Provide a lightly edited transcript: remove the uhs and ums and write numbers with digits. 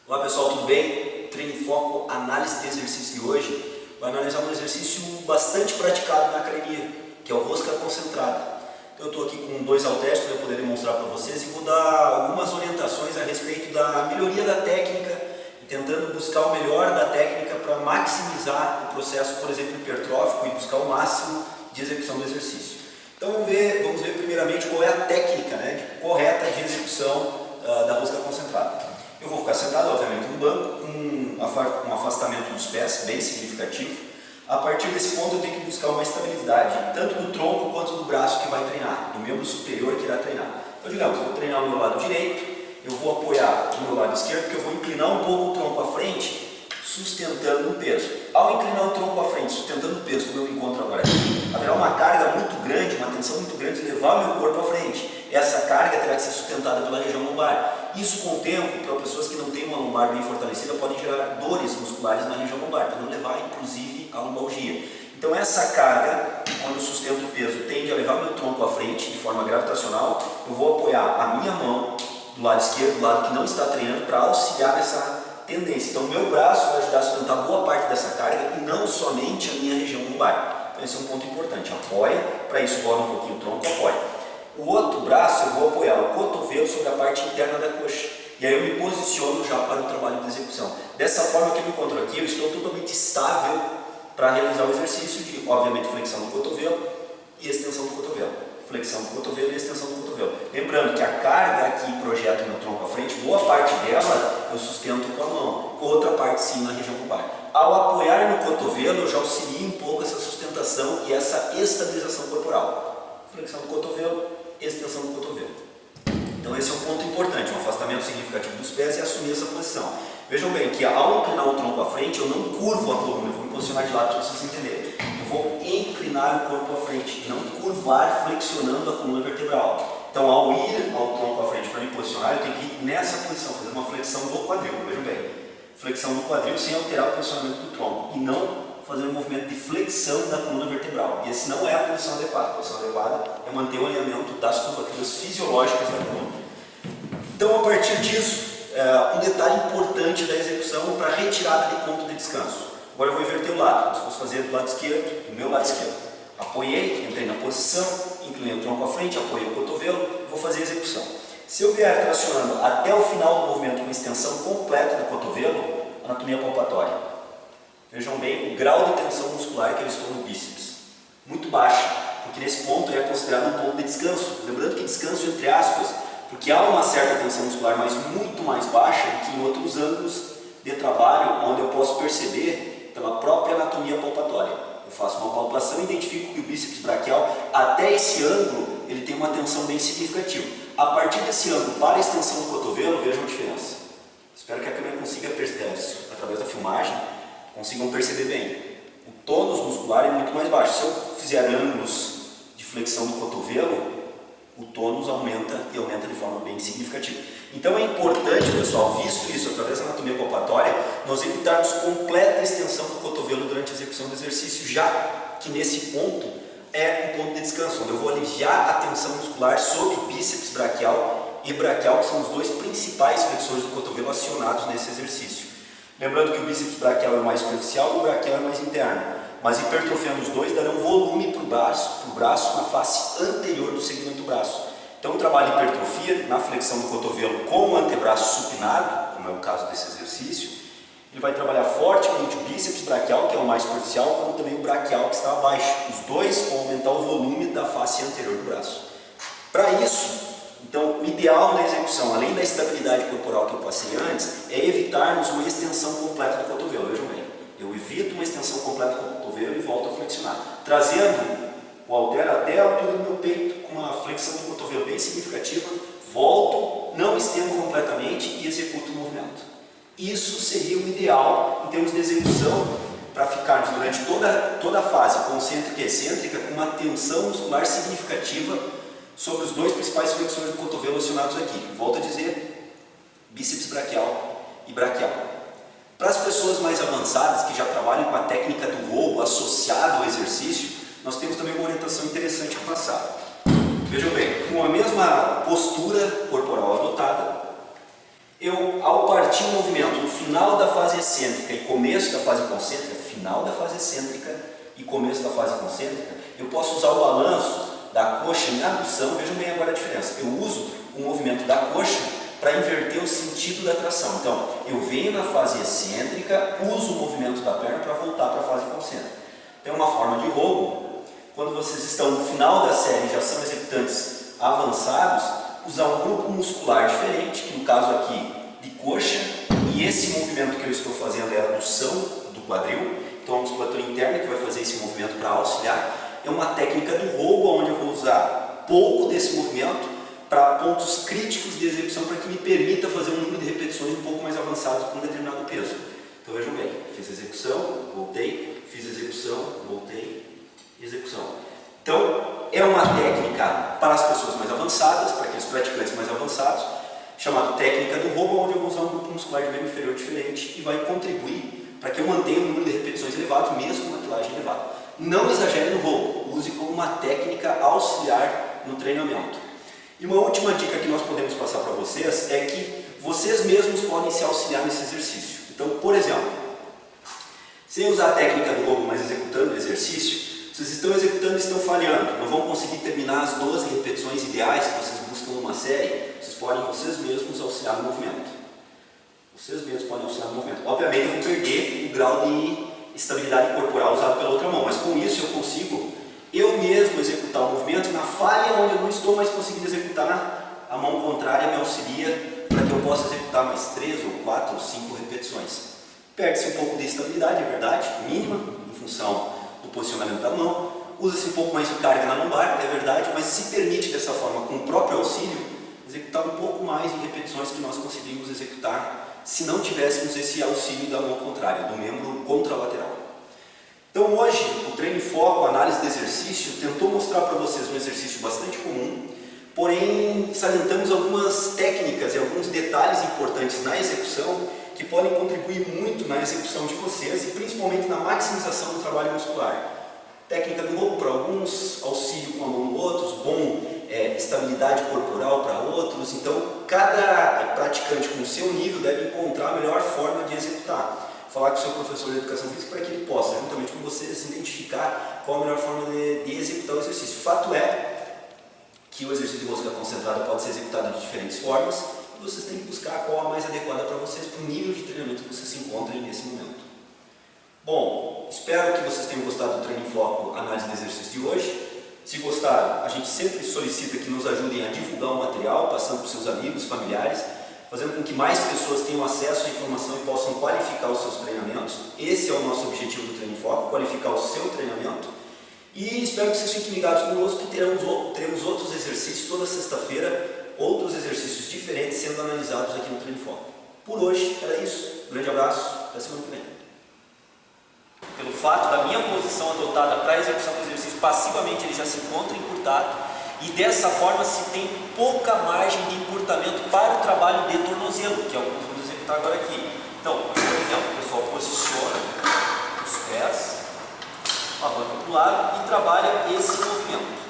Olá pessoal, tudo bem? Treino em Foco, análise de exercício de hoje vai analisar um exercício bastante praticado na academia, que é o rosca concentrada. Então eu estou aqui com dois halteres para eu poder demonstrar para vocês e vou dar algumas orientações a respeito da melhoria da técnica e tentando buscar o melhor da técnica para maximizar o processo, por exemplo, hipertrófico e buscar o máximo de execução do exercício. Então vamos ver primeiramente qual é a técnica correta de execução da rosca concentrada. Eu vou ficar sentado, obviamente, no banco, com um afastamento dos pés bem significativo. A partir desse ponto eu tenho que buscar uma estabilidade, tanto do tronco quanto do braço que vai treinar, do membro superior que irá treinar. Então, digamos, eu vou treinar o meu lado direito, eu vou apoiar o meu lado esquerdo, porque eu vou inclinar um pouco o tronco à frente, sustentando o peso. Ao inclinar o tronco à frente, sustentando o peso, como eu me encontro agora aqui, haverá uma carga muito grande, uma tensão muito grande de levar o meu corpo à frente. Essa carga terá que ser sustentada pela região lombar. Isso, com o tempo, para pessoas que não têm uma lombar bem fortalecida, podem gerar dores musculares na região lombar, podendo levar, inclusive, à lombalgia. Então, essa carga, quando eu sustento o peso, tende a levar o meu tronco à frente de forma gravitacional. Eu vou apoiar a minha mão do lado esquerdo, do lado que não está treinando, para auxiliar nessa tendência. Então, o meu braço vai ajudar a sustentar boa parte dessa carga e não somente a minha região lombar. Então, esse é um ponto importante. Apoia, para isso, roda um pouquinho o tronco, apoia. O outro braço eu vou apoiar o cotovelo sobre a parte interna da coxa. E aí eu me posiciono já para o trabalho de execução. Dessa forma que eu me encontro aqui, eu estou totalmente estável para realizar o exercício de, obviamente, flexão do cotovelo e extensão do cotovelo. Flexão do cotovelo e extensão do cotovelo. Lembrando que a carga aqui projeta o meu tronco à frente, boa parte dela eu sustento com a mão, outra parte sim na região lombar. Ao apoiar no cotovelo, eu já auxilio um pouco essa sustentação e essa estabilização corporal. Flexão do cotovelo, extensão do cotovelo. Então esse é um ponto importante, um afastamento significativo dos pés e assumir essa posição. Vejam bem que ao inclinar o tronco à frente, eu não curvo a coluna, eu vou me posicionar de lado para vocês entenderem. Eu vou inclinar o corpo à frente, não curvar flexionando a coluna vertebral. Então ao ir ao tronco à frente para me posicionar, eu tenho que ir nessa posição, fazer uma flexão do quadril, vejam bem. Flexão do quadril sem alterar o posicionamento do tronco e não fazer um movimento de flexão da coluna vertebral. E esse não é a posição adequada. A posição adequada é manter o alinhamento das curvaturas fisiológicas da coluna. Então, a partir disso, um detalhe importante da execução para retirada de ponto de descanso. Agora eu vou inverter o lado, como se fosse fazer do lado esquerdo, do meu lado esquerdo. Apoiei, entrei na posição, inclinei o tronco à frente, apoiei o cotovelo, vou fazer a execução. Se eu vier tracionando até o final do movimento com extensão completa do cotovelo, anatomia palpatória. Vejam bem o grau de tensão muscular que eu estou no bíceps. Muito baixa, porque nesse ponto é considerado um ponto de descanso. Lembrando que descanso entre aspas, porque há uma certa tensão muscular, mas muito mais baixa do que em outros ângulos de trabalho, onde eu posso perceber pela própria anatomia palpatória. Eu faço uma palpação e identifico que o bíceps braquial, até esse ângulo, ele tem uma tensão bem significativa. A partir desse ângulo para a extensão do cotovelo, vejam a diferença. Espero que a câmera consiga perceber, através da filmagem, consigam perceber bem. O tônus muscular é muito mais baixo. Se eu fizer ângulos de flexão do cotovelo, o tônus aumenta e aumenta de forma bem significativa. Então é importante, pessoal, visto isso através da anatomia palpatória, nós evitarmos completa extensão do cotovelo durante a execução do exercício, já que nesse ponto é um ponto de descanso, onde eu vou aliviar a tensão muscular sobre bíceps braquial e braquial, que são os dois principais flexores do cotovelo acionados nesse exercício. Lembrando que o bíceps braquial é mais superficial e o braquial é mais interno, mas hipertrofiando os dois darão volume para o braço na face anterior do segmento do braço. Então o trabalho de hipertrofia na flexão do cotovelo com o antebraço supinado, como é o caso desse exercício, ele vai trabalhar fortemente o bíceps braquial, que é o mais superficial, como também o braquial, que está abaixo. Os dois vão aumentar o volume da face anterior do braço. Para isso, então, o ideal na execução, além da estabilidade corporal que eu passei antes, é evitarmos uma extensão completa do cotovelo. Vejam bem, eu evito uma extensão completa do cotovelo e volto a flexionar, trazendo o halter até a altura do meu peito, com uma flexão do cotovelo bem significativa, volto, não estendo completamente e executo o movimento. Isso seria o ideal em termos de execução, para ficarmos durante toda a fase concêntrica e excêntrica com uma tensão muscular significativa sobre os dois principais flexores do cotovelo acionados aqui. Volto a dizer, bíceps braquial e braquial. Para as pessoas mais avançadas, que já trabalham com a técnica do robo associado ao exercício, nós temos também uma orientação interessante a passar. Vejam bem, com a mesma postura corporal adotada, Ao partir o movimento no final da fase excêntrica e começo da fase concêntrica, final da fase excêntrica e começo da fase concêntrica, eu posso usar o balanço da coxa em abdução. Vejam bem agora a diferença. Eu uso o movimento da coxa para inverter o sentido da tração. Então, eu venho na fase excêntrica, uso o movimento da perna para voltar para a fase concêntrica. Tem uma forma de roubo, quando vocês estão no final da série e já são executantes avançados, usar um grupo muscular diferente, que no caso aqui de coxa, e esse movimento que eu estou fazendo é a adução do quadril, então a musculatura interna que vai fazer esse movimento para auxiliar, é uma técnica do roubo, onde eu vou usar pouco desse movimento para pontos críticos de execução, para que me permita fazer um número de repetições um pouco mais avançado com um determinado peso. Então vejam bem, fiz execução, voltei, fiz execução, voltei, execução. Então é uma técnica para as pessoas mais avançadas, para aqueles praticantes mais avançados, chamada técnica do roubo, onde eu vou usar um grupo muscular de membro inferior diferente e vai contribuir para que eu mantenha um número de repetições elevado, mesmo com uma quilagem elevada. Não exagere no roubo, use como uma técnica auxiliar no treinamento. E uma última dica que nós podemos passar para vocês é que vocês mesmos podem se auxiliar nesse exercício. Então, por exemplo, sem usar a técnica do roubo, mas executando o exercício, vocês estão executando e estão falhando, não vão conseguir terminar as 12 repetições ideais que vocês buscam numa série, vocês podem vocês mesmos auxiliar no movimento. Vocês mesmos podem auxiliar no movimento. Obviamente eu vou perder o grau de estabilidade corporal usado pela outra mão, mas com isso eu consigo eu mesmo executar o movimento, e na falha onde eu não estou mais conseguindo executar, a mão contrária me auxilia para que eu possa executar mais 3 ou 4 ou 5 repetições. Perde-se um pouco de estabilidade, é verdade, mínima, em função do posicionamento da mão, usa-se um pouco mais de carga na lombar, é verdade, mas se permite dessa forma, com o próprio auxílio, executar um pouco mais de repetições que nós conseguimos executar se não tivéssemos esse auxílio da mão contrária, do membro contralateral. Então hoje, o treino em foco, a análise de exercício, tentou mostrar para vocês um exercício bastante comum, porém salientamos algumas técnicas e alguns detalhes importantes na execução que podem contribuir muito na execução de vocês e principalmente na maximização do trabalho muscular. Técnica do roubo para alguns, auxílio com a mão no outros, estabilidade corporal para outros. Então, cada praticante com o seu nível deve encontrar a melhor forma de executar. Falar com o seu professor de educação física para que ele possa, juntamente com vocês, identificar qual a melhor forma de executar o exercício. O fato é que o exercício de rosca concentrada pode ser executado de diferentes formas e vocês têm que buscar qual a mais adequada para vocês, para o nível de treinamento que vocês se encontrem nesse momento. Bom, espero que vocês tenham gostado do treino em foco, análise de exercício de hoje. Se gostaram, a gente sempre solicita que nos ajudem a divulgar o material, passando para os seus amigos, familiares, fazendo com que mais pessoas tenham acesso à informação e possam qualificar os seus treinamentos. Esse é o nosso objetivo do treino em foco, qualificar o seu treinamento. E espero que vocês fiquem ligados conosco, que teremos outros exercícios toda sexta-feira, outros exercícios diferentes sendo analisados aqui no treino em foco. Por hoje era isso. Um grande abraço, até semana que vem. Pelo fato da minha posição adotada para a execução do exercício, passivamente ele já se encontra encurtado e dessa forma se tem pouca margem de encurtamento para o trabalho de tornozelo, que é o que nós vamos executar agora aqui. Então, por exemplo, o pessoal posiciona os pés, alavanca para o lado e trabalha esse movimento.